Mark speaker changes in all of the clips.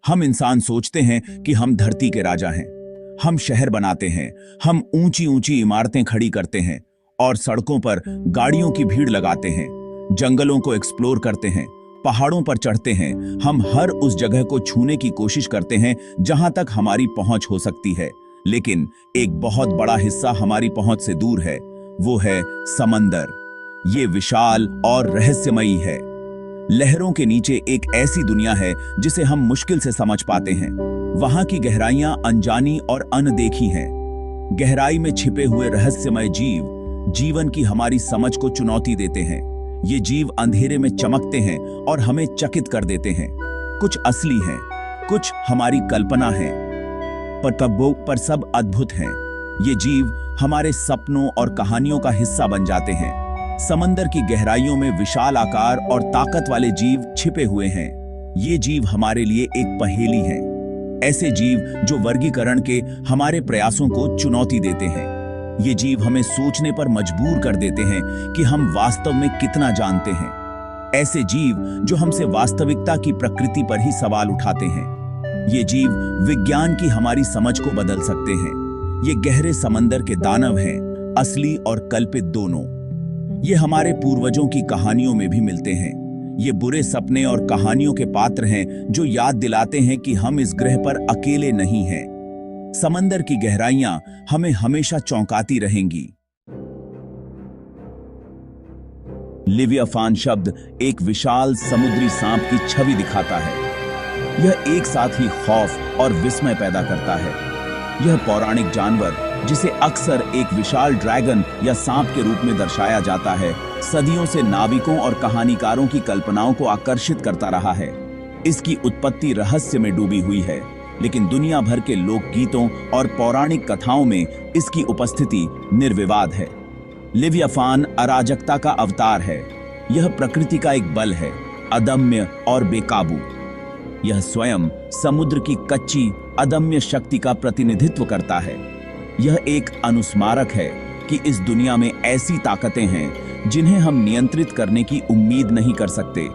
Speaker 1: हम इंसान सोचते हैं कि हम धरती के राजा हैं। हम शहर बनाते हैं, हम ऊंची ऊंची इमारतें खड़ी करते हैं और सड़कों पर गाड़ियों की भीड़ लगाते हैं, जंगलों को एक्सप्लोर करते हैं, पहाड़ों पर चढ़ते हैं। हम हर उस जगह को छूने की कोशिश करते हैं जहां तक हमारी पहुंच हो सकती है, लेकिन एक बहुत बड़ा हिस्सा हमारी पहुंच से दूर है। वो है समंदर। ये विशाल और रहस्यमयी है। लहरों के नीचे एक ऐसी दुनिया है जिसे हम मुश्किल से समझ पाते हैं। वहां की गहराइयां अनजानी और अनदेखी हैं। गहराई में छिपे हुए रहस्यमय जीव जीवन की हमारी समझ को चुनौती देते हैं। ये जीव अंधेरे में चमकते हैं और हमें चकित कर देते हैं। कुछ असली हैं, कुछ हमारी कल्पना है, पर सब अद्भुत हैं। ये जीव हमारे सपनों और कहानियों का हिस्सा बन जाते हैं। समंदर की गहराइयों में विशाल आकार और ताकत वाले जीव छिपे हुए हैं। ये जीव हमारे लिए एक पहेली है। ऐसे जीव जो वर्गीकरण के हमारे प्रयासों को चुनौती देते हैं। ये जीव हमें सोचने पर मजबूर कर देते हैं कि हम वास्तव में कितना जानते हैं। ऐसे जीव जो हमसे वास्तविकता की प्रकृति पर ही सवाल उठाते हैं। ये जीव विज्ञान की हमारी समझ को बदल सकते हैं। ये गहरे समंदर के दानव हैं, असली और कल्पित दोनों। ये हमारे पूर्वजों की कहानियों में भी मिलते हैं। ये बुरे सपने और कहानियों के पात्र हैं जो याद दिलाते हैं कि हम इस ग्रह पर अकेले नहीं हैं। समंदर की गहराइयां हमें हमेशा चौंकाती रहेंगी। लिवियाफान शब्द एक विशाल समुद्री सांप की छवि दिखाता है। यह एक साथ ही खौफ और विस्मय पैदा करता है। यह पौराणिक जानवर, जिसे अक्सर एक विशाल ड्रैगन या सांप के रूप में दर्शाया जाता है, सदियों से नाविकों और कहानीकारों की कल्पनाओं को आकर्षित करता रहा है। इसकी उत्पत्ति रहस्य में डूबी हुई है, लेकिन दुनिया भर के लोकगीतों और पौराणिक कथाओं में इसकी उपस्थिति निर्विवाद है। लिवियाफान अराजकता का अवतार है। यह प्रकृति का एक बल है, अदम्य और बेकाबू। यह स्वयं समुद्र की कच्ची अदम्य शक्ति का प्रतिनिधित्व करता है। यह एक अनुस्मारक है कि इस दुनिया में ऐसी ताकतें हैं जिन्हें हम नियंत्रित करने की उम्मीद नहीं कर सकते।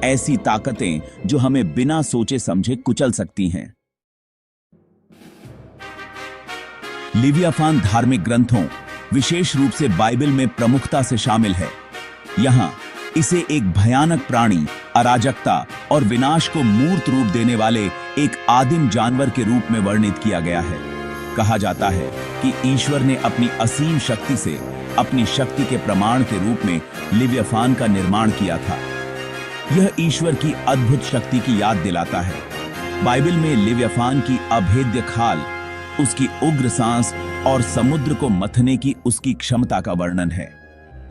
Speaker 1: ऐसी ताकतें जो हमें बिना सोचे समझे कुचल सकती हैं। लिवियाफान धार्मिक ग्रंथों, विशेष रूप से बाइबल में प्रमुखता से शामिल है। यहां इसे एक भयानक प्राणी, अराजकता और विनाश को मूर्त रूप देने वाले एक आदिम जानवर के रूप में वर्णित किया गया है। कहा जाता है कि ईश्वर ने अपनी असीम शक्ति से अपनी शक्ति के प्रमाण के रूप में लिवियाफान का निर्माण किया था। यह ईश्वर की अद्भुत शक्ति की याद दिलाता है। बाइबल में लिवियाफान की अभेद्य खाल, उसकी उग्र सांस और समुद्र को मथने की उसकी क्षमता का वर्णन है।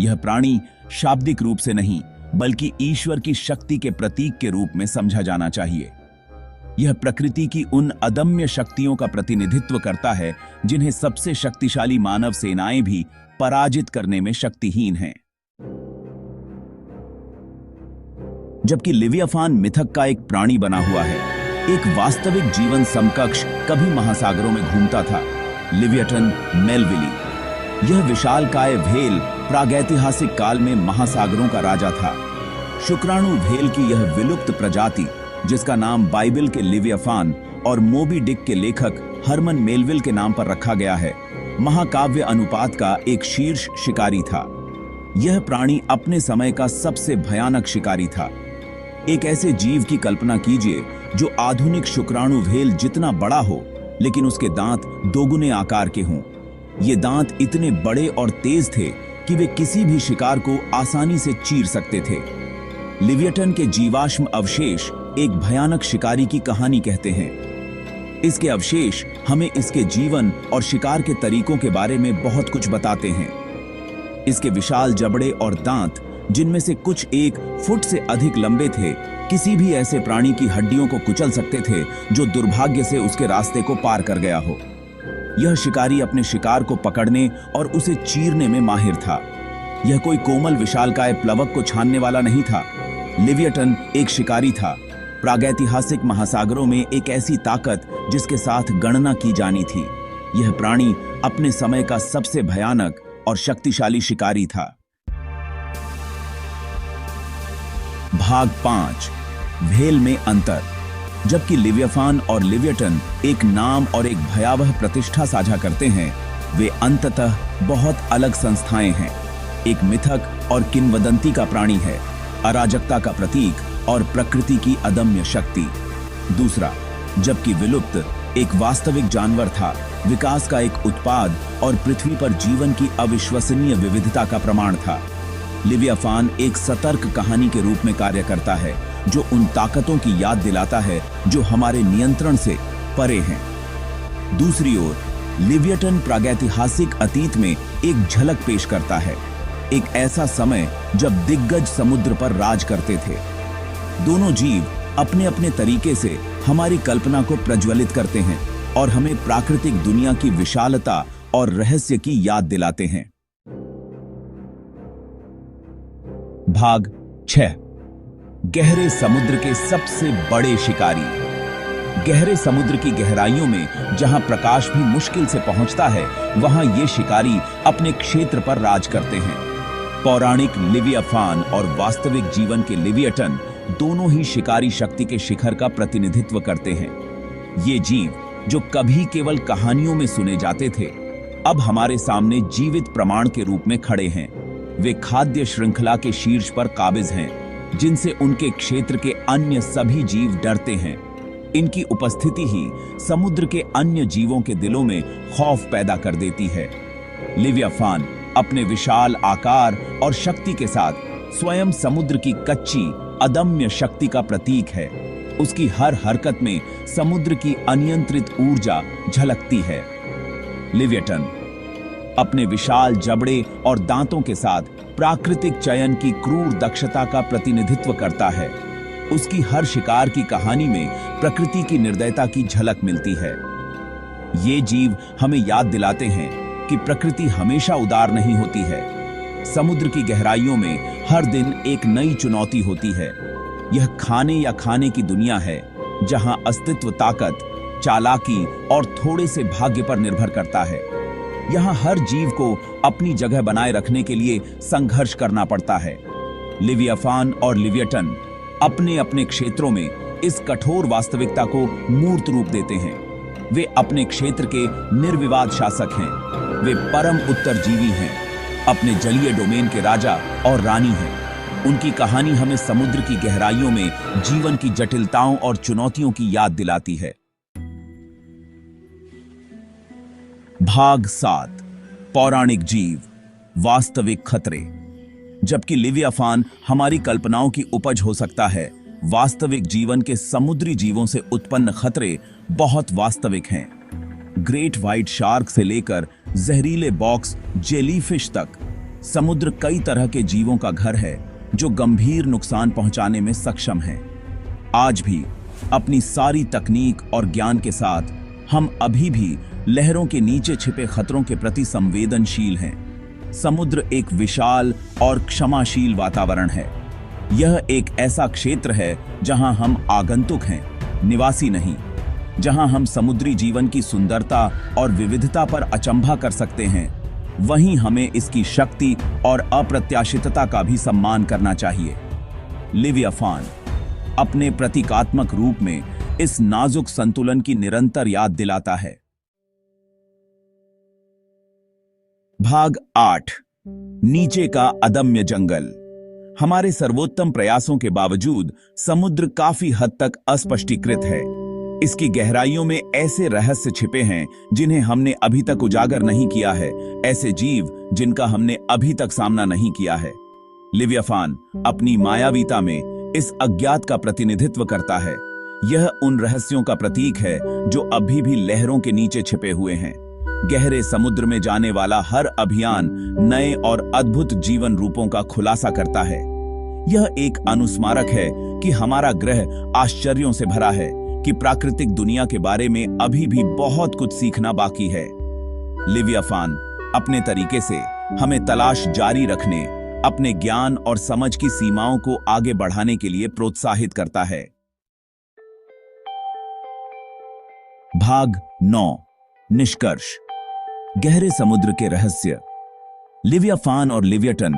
Speaker 1: यह प्राणी शाब्दिक रूप से नहीं, बल्कि ईश्वर की शक्ति के प्रतीक के रूप में समझा जाना चाहिए। यह प्रकृति की उन अदम्य शक्तियों का प्रतिनिधित्व करता है जिन्हें सबसे शक्तिशाली मानव सेनाएं भी पराजित करने में शक्तिहीन हैं। जबकि लिवियाफान मिथक का एक प्राणी बना हुआ है, एक वास्तविक जीवन समकक्ष कभी महासागरों में घूमता था, लिवियटन मेलविली। यह विशालकाय व्हेल प्रागैतिहासिक काल में महासागरों का राजा था। शुक्राणु व्हेल की यह विलुप्त प्रजाति, जिसका नाम बाइबल के लिवियाफान और मोबी डिक के लेखक हरमन मेलविल के नाम पर रखा गया है, महाकाव्य अनुपात का एक शीर्ष शिकारी था। यह प्राणी अपने समय का सबसे भयानक शिकारी था। एक ऐसे जीव की कल्पना कीजिए जो आधुनिक शुक्राणु व्हेल जितना बड़ा हो, लेकिन उसके दांत दोगुने आकार के हों। ये दांत इतने बड़े और तेज थे कि वे किसी भी शिकार को आसानी से चीर सकते थे। लिवियटन के जीवाश्म अवशेष एक भयानक शिकारी की कहानी कहते हैं। इसके अवशेष हमें इसके जीवन और शिकार के तरीकों के बारे में बहुत कुछ बताते हैं। इसके विशाल जबड़े और दांत, जिनमें से कुछ 1 फुट से अधिक लंबे थे, किसी भी ऐसे प्राणी की हड्डियों को कुचल सकते थे जो दुर्भाग्य से उसके रास्ते को पार कर गया हो। यह शिकारी अपने शिकार को पकड़ने और उसे चीरने में माहिर था। यह कोई कोमल विशालकाय प्लवक को छानने वाला नहीं था। लिवियटन एक शिकारी था, प्रागैतिहासिक महासागरों में एक ऐसी ताकत जिसके साथ गणना की जानी थी। यह प्राणी अपने समय का सबसे भयानक और शक्तिशाली शिकारी था। भाग 5, व्हेल में अंतर। जबकि लिव्याफान और लिव्यटन एक नाम और एक भयावह प्रतिष्ठा साझा करते हैं, वे अंततः बहुत अलग संस्थाएं हैं। एक मिथक और किंवदंती का प्राणी है, अराजकता का प्रतीक और प्रकृति की अदम्य शक्ति। दूसरा, जबकि विलुप्त एक वास्तविक जानवर था, विकास का एक उत्पाद और पृथ्वी पर जीवन की अविश्वसनीय विविधता का प्रमाण था। लिव्याफान एक सतर्क कहानी के रूप में कार्य करता है, जो उन ताकतों की याद दिलाता है जो हमारे नियंत्रण से परे हैं। दूसरी ओर लिव्यटन प्रागैतिहासिक अतीत में एक झलक पेश करता है, एक ऐसा समय जब दिग्गज समुद्र पर राज करते थे। दोनों जीव अपने अपने तरीके से हमारी कल्पना को प्रज्वलित करते हैं और हमें प्राकृतिक दुनिया की विशालता और रहस्य की याद दिलाते हैं। भाग 6, गहरे समुद्र के सबसे बड़े शिकारी। गहरे समुद्र की गहराइयों में जहां प्रकाश भी मुश्किल से पहुंचता है, वहां ये शिकारी अपने क्षेत्र पर राज करते हैं। पौराणिक लिव्याफान और वास्तविक जीवन के लिव्यटन दोनों ही शिकारी शक्ति के शिखर का प्रतिनिधित्व करते हैं। ये जीव जो कभी केवल कहानियों में सुने जाते थे, अब हमारे सामने जीवित प्रमाण के रूप में खड़े हैं। वे खाद्य श्रृंखला के शीर्ष पर काबिज हैं, जिनसे उनके क्षेत्र के अन्य सभी जीव डरते हैं। इनकी उपस्थिति ही समुद्र के अन्य जीवों के दिलों में खौफ पैदा कर देती है। लिव्याफान अपने विशाल आकार और शक्ति के साथ स्वयं समुद्र की कच्ची अदम्य शक्ति का प्रतीक है। उसकी हर हरकत में समुद्र की अनियंत्रित ऊर्जा झलकती है। लिव्यटन अपने विशाल जबड़े और दांतों के साथ प्राकृतिक चयन की क्रूर दक्षता का प्रतिनिधित्व करता है। उसकी हर शिकार की कहानी में प्रकृति की निर्दयता की झलक मिलती है। ये जीव हमें याद दिलाते हैं कि प्रकृति हमेशा उदार नहीं होती है। समुद्र की गहराइयों में हर दिन एक नई चुनौती होती है। यह खाने या खाने की दुनिया है, जहां अस्तित्व ताकत, चालाकी और थोड़े से भाग्य पर निर्भर करता है। यहाँ हर जीव को अपनी जगह बनाए रखने के लिए संघर्ष करना पड़ता है। लिव्याफान और लिव्यटन अपने अपने क्षेत्रों में इस कठोर वास्तविकता को मूर्त रूप देते हैं। वे अपने क्षेत्र के निर्विवाद शासक हैं। वे परम उत्तरजीवी हैं, अपने जलीय डोमेन के राजा और रानी हैं। उनकी कहानी हमें समुद्र की गहराइयों में जीवन की जटिलताओं और चुनौतियों की याद दिलाती है। भाग 7, पौराणिक जीव, वास्तविक खतरे। जबकि लिव्याफान हमारी कल्पनाओं की उपज हो सकता है, वास्तविक जीवन के समुद्री जीवों से उत्पन्न खतरे बहुत वास्तविक हैं। ग्रेट व्हाइट शार्क से लेकर जहरीले बॉक्स जेलीफिश तक, समुद्र कई तरह के जीवों का घर है जो गंभीर नुकसान पहुंचाने में सक्षम हैं। आज भी अपनी सारी तकनीक और ज्ञान के साथ हम अभी भी लहरों के नीचे छिपे खतरों के प्रति संवेदनशील हैं। समुद्र एक विशाल और क्षमाशील वातावरण है। यह एक ऐसा क्षेत्र है जहां हम आगंतुक हैं, निवासी नहीं, जहां हम समुद्री जीवन की सुंदरता और विविधता पर अचंभा कर सकते हैं। वहीं हमें इसकी शक्ति और अप्रत्याशितता का भी सम्मान करना चाहिए। लिव्याफान अपने प्रतीकात्मक रूप में इस नाजुक संतुलन की निरंतर याद दिलाता है। भाग 8, नीचे का अदम्य जंगल। हमारे सर्वोत्तम प्रयासों के बावजूद समुद्र काफी हद तक अस्पष्टीकृत है। इसकी गहराइयों में ऐसे रहस्य छिपे हैं जिन्हें हमने अभी तक उजागर नहीं किया है, ऐसे जीव जिनका हमने अभी तक सामना नहीं किया है। लिव्याफान अपनी मायावीता में इस अज्ञात का प्रतिनिधित्व करता है। यह उन रहस्यों का प्रतीक है जो अभी भी लहरों के नीचे छिपे हुए हैं। गहरे समुद्र में जाने वाला हर अभियान नए और अद्भुत जीवन रूपों का खुलासा करता है। यह एक अनुस्मारक है कि हमारा ग्रह आश्चर्यों से भरा है, कि प्राकृतिक दुनिया के बारे में अभी भी बहुत कुछ सीखना बाकी है। लिव्याफान अपने तरीके से हमें तलाश जारी रखने, अपने ज्ञान और समझ की सीमाओं को आगे बढ़ाने के लिए प्रोत्साहित करता है। भाग 9, निष्कर्ष। गहरे समुद्र के रहस्य। लिव्याफान और लिव्यटन,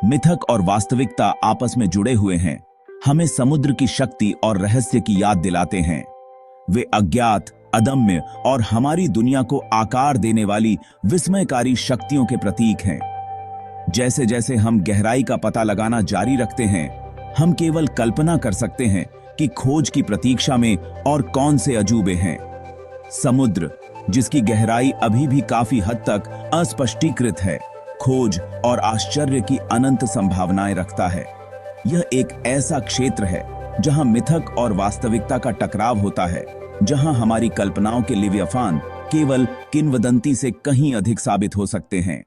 Speaker 1: मिथक और वास्तविकता आपस में जुड़े हुए हैं, हमें समुद्र की शक्ति और रहस्य की याद दिलाते हैं। वे अज्ञात, अदम्य और हमारी दुनिया को आकार देने वाली विस्मयकारी शक्तियों के प्रतीक हैं। जैसे जैसे हम गहराई का पता लगाना जारी रखते हैं, हम केवल कल्पना कर सकते हैं कि खोज की प्रतीक्षा में और कौन से अजूबे हैं। समुद्र, जिसकी गहराई अभी भी काफी हद तक अस्पष्टीकृत है, खोज और आश्चर्य की अनंत संभावनाएं रखता है। यह एक ऐसा क्षेत्र है जहां मिथक और वास्तविकता का टकराव होता है, जहां हमारी कल्पनाओं के लिव्याफान केवल किंवदंती से कहीं अधिक साबित हो सकते हैं।